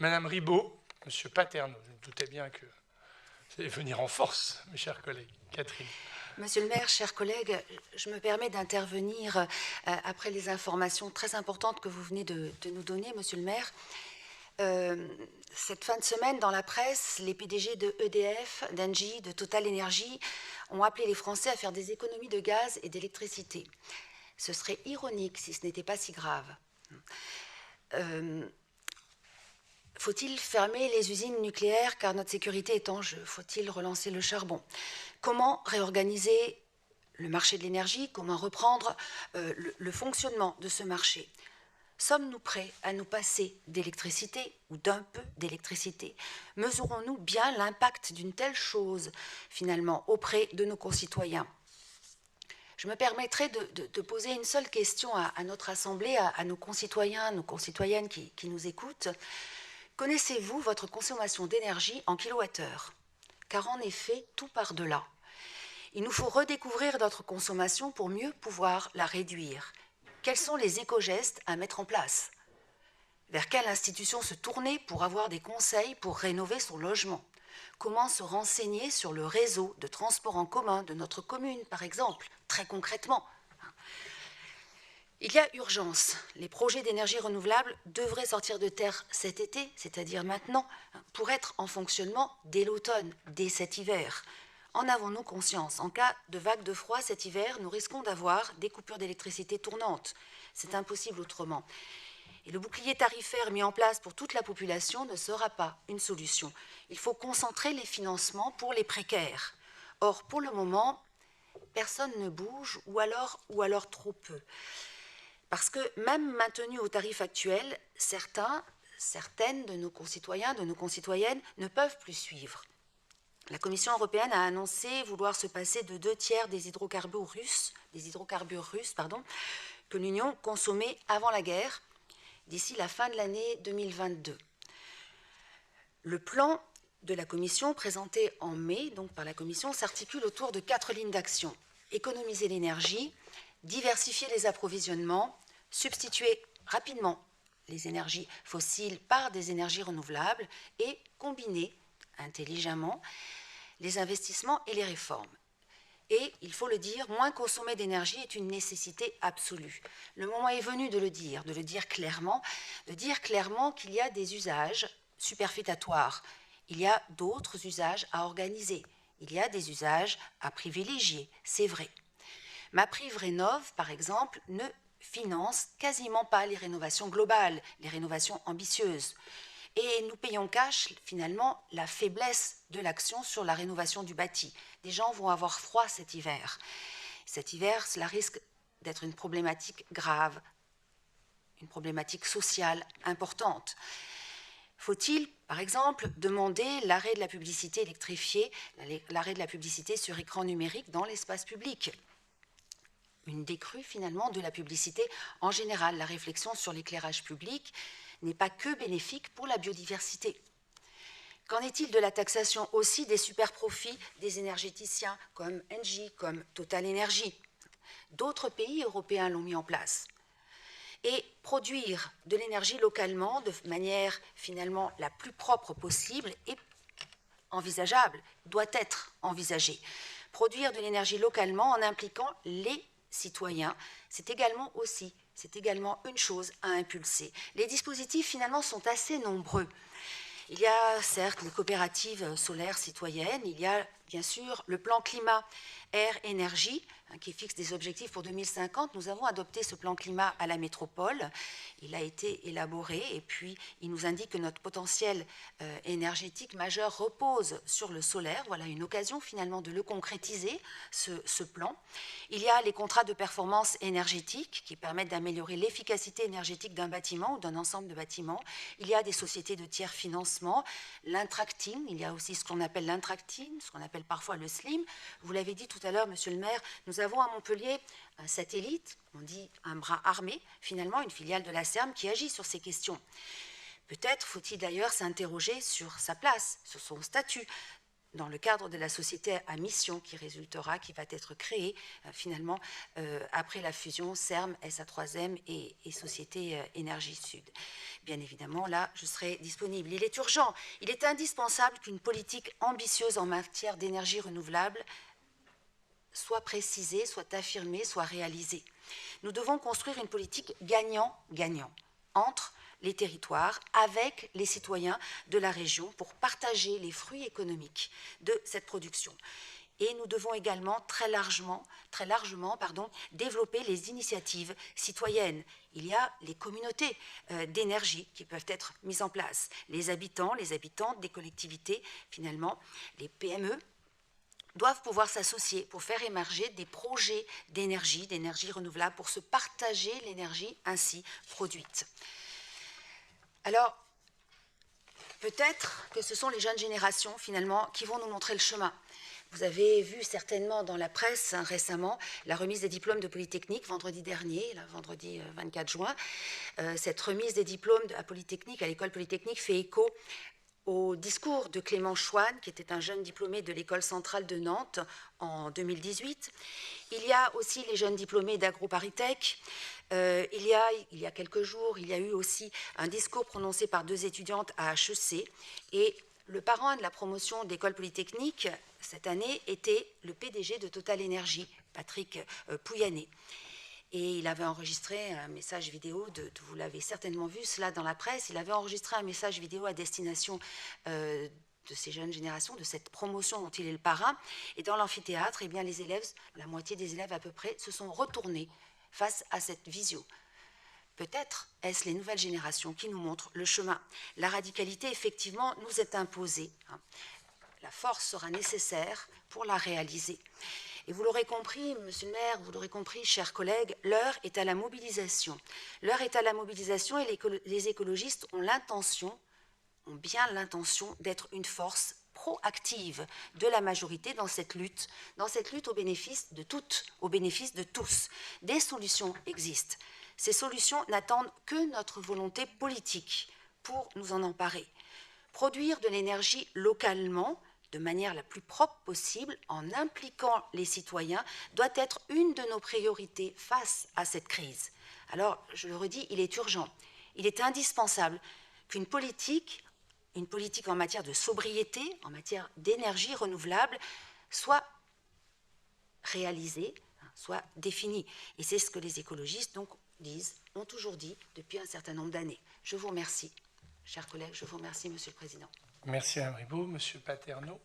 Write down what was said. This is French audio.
Madame Ribaud, Monsieur Paterno. Je me doutais bien que vous allez venir en force, mes chers collègues. Catherine. Monsieur le maire, chers collègues, je me permets d'intervenir après les informations très importantes que vous venez de nous donner, monsieur le maire. Cette fin de semaine, dans la presse, les PDG de EDF, d'Engie, de Total Énergie ont appelé les Français à faire des économies de gaz et d'électricité. Ce serait ironique si ce n'était pas si grave. Faut-il fermer les usines nucléaires car notre sécurité est en jeu? Faut-il relancer le charbon? Comment réorganiser le marché de l'énergie? Comment reprendre le fonctionnement de ce marché? Sommes-nous prêts à nous passer d'électricité ou d'un peu d'électricité? Mesurons-nous bien l'impact d'une telle chose, finalement, auprès de nos concitoyens? Je me permettrai de poser une seule question à notre Assemblée, à nos concitoyens, nos concitoyennes qui nous écoutent. Connaissez-vous votre consommation d'énergie en kilowattheure? Car en effet, tout part de là. Il nous faut redécouvrir notre consommation pour mieux pouvoir la réduire. Quels sont les éco-gestes à mettre en place? Vers quelle institution se tourner pour avoir des conseils pour rénover son logement? Comment se renseigner sur le réseau de transport en commun de notre commune, par exemple, très concrètement? Il y a urgence. Les projets d'énergie renouvelable devraient sortir de terre cet été, c'est-à-dire maintenant, pour être en fonctionnement dès l'automne, dès cet hiver. En avons-nous conscience? En cas de vague de froid cet hiver, nous risquons d'avoir des coupures d'électricité tournantes. C'est impossible autrement. Et le bouclier tarifaire mis en place pour toute la population ne sera pas une solution. Il faut concentrer les financements pour les précaires. Or, pour le moment, personne ne bouge, ou alors trop peu. Parce que même maintenus au tarif actuel, certaines de nos concitoyens, de nos concitoyennes ne peuvent plus suivre. La Commission européenne a annoncé vouloir se passer de 2/3 des hydrocarbures russes, que l'Union consommait avant la guerre, d'ici la fin de l'année 2022. Le plan de la Commission, présenté en mai donc par la Commission, s'articule autour de 4 lignes d'action. Économiser l'énergie, diversifier les approvisionnements, substituer rapidement les énergies fossiles par des énergies renouvelables et combiner intelligemment les investissements et les réformes. Et, il faut le dire, moins consommer d'énergie est une nécessité absolue. Le moment est venu de le dire clairement qu'il y a des usages superfétatoires. Il y a d'autres usages à organiser. Il y a des usages à privilégier, c'est vrai. MaPrimeRénov', par exemple, ne finance quasiment pas les rénovations globales, les rénovations ambitieuses. Et nous payons cash, finalement, la faiblesse de l'action sur la rénovation du bâti. Des gens vont avoir froid cet hiver. Cet hiver, cela risque d'être une problématique grave, une problématique sociale importante. Faut-il, par exemple, demander l'arrêt de la publicité électrifiée, l'arrêt de la publicité sur écran numérique dans l'espace public? Une décrue, finalement, de la publicité en général. La réflexion sur l'éclairage public n'est pas que bénéfique pour la biodiversité. Qu'en est-il de la taxation aussi des super-profits des énergéticiens comme Engie, comme Total Énergie? D'autres pays européens l'ont mis en place. Et produire de l'énergie localement de manière finalement la plus propre possible est envisageable, doit être envisagé. Produire de l'énergie localement en impliquant les citoyens, c'est également une chose à impulser. Les dispositifs finalement sont assez nombreux. Il y a certes les coopératives solaires citoyennes, il y a bien sûr le plan climat air-énergie qui fixe des objectifs pour 2050. Nous avons adopté ce plan climat à la métropole. Il a été élaboré et puis il nous indique que notre potentiel énergétique majeur repose sur le solaire. Voilà une occasion finalement de le concrétiser, ce plan. Il y a les contrats de performance énergétique qui permettent d'améliorer l'efficacité énergétique d'un bâtiment ou d'un ensemble de bâtiments. Il y a des sociétés de tiers financement, l'intracting, il y a aussi ce qu'on appelle l'intracting, ce qu'on appelle parfois le SLIM. Vous l'avez dit tout à l'heure, monsieur le maire, nous avons à Montpellier un satellite, on dit un bras armé, finalement une filiale de la CERM qui agit sur ces questions. Peut-être faut-il d'ailleurs s'interroger sur sa place, sur son statut. dans le cadre de la société à mission qui va être créée finalement après la fusion CERM, SA3M et Société Énergie Sud. Bien évidemment, là, je serai disponible. Il est urgent, il est indispensable qu'une politique ambitieuse en matière d'énergie renouvelable soit précisée, soit affirmée, soit réalisée. Nous devons construire une politique gagnant-gagnant entre les territoires, avec les citoyens de la région pour partager les fruits économiques de cette production. Et nous devons également très largement développer les initiatives citoyennes. Il y a les communautés d'énergie qui peuvent être mises en place. Les habitants, les habitantes des collectivités, finalement, les PME, doivent pouvoir s'associer pour faire émerger des projets d'énergie renouvelable, pour se partager l'énergie ainsi produite. Alors, peut-être que ce sont les jeunes générations, finalement, qui vont nous montrer le chemin. Vous avez vu certainement dans la presse récemment la remise des diplômes de Polytechnique vendredi dernier, vendredi 24 juin. Cette remise des diplômes à Polytechnique, à l'école Polytechnique, fait écho au discours de Clément Chouane, qui était un jeune diplômé de l'école centrale de Nantes en 2018. Il y a aussi les jeunes diplômés d'AgroParisTech. Il y a quelques jours, il y a eu aussi un discours prononcé par 2 étudiantes à HEC. Et le parrain de la promotion de l'école Polytechnique, cette année, était le PDG de Total Énergie, Patrick Pouyanné. Et il avait enregistré un message vidéo, vous l'avez certainement vu cela dans la presse, il avait enregistré un message vidéo à destination de ces jeunes générations, de cette promotion dont il est le parrain. Et dans l'amphithéâtre, eh bien, les élèves, la moitié des élèves à peu près, se sont retournés face à cette visio. Peut-être est-ce les nouvelles générations qui nous montrent le chemin. La radicalité, effectivement, nous est imposée. La force sera nécessaire pour la réaliser. Et vous l'aurez compris, monsieur le maire, vous l'aurez compris, chers collègues, l'heure est à la mobilisation. L'heure est à la mobilisation et les écologistes ont bien l'intention d'être une force proactive de la majorité dans cette lutte au bénéfice de toutes, au bénéfice de tous. Des solutions existent. Ces solutions n'attendent que notre volonté politique pour nous en emparer. Produire de l'énergie localement, de manière la plus propre possible, en impliquant les citoyens, doit être une de nos priorités face à cette crise. Alors, je le redis, il est urgent, il est indispensable qu'une politique en matière de sobriété, en matière d'énergie renouvelable, soit réalisée, soit définie. Et c'est ce que les écologistes ont toujours dit depuis un certain nombre d'années. Je vous remercie, chers collègues, je vous remercie, Monsieur le Président. Merci Mme Ribot. Monsieur Paterno.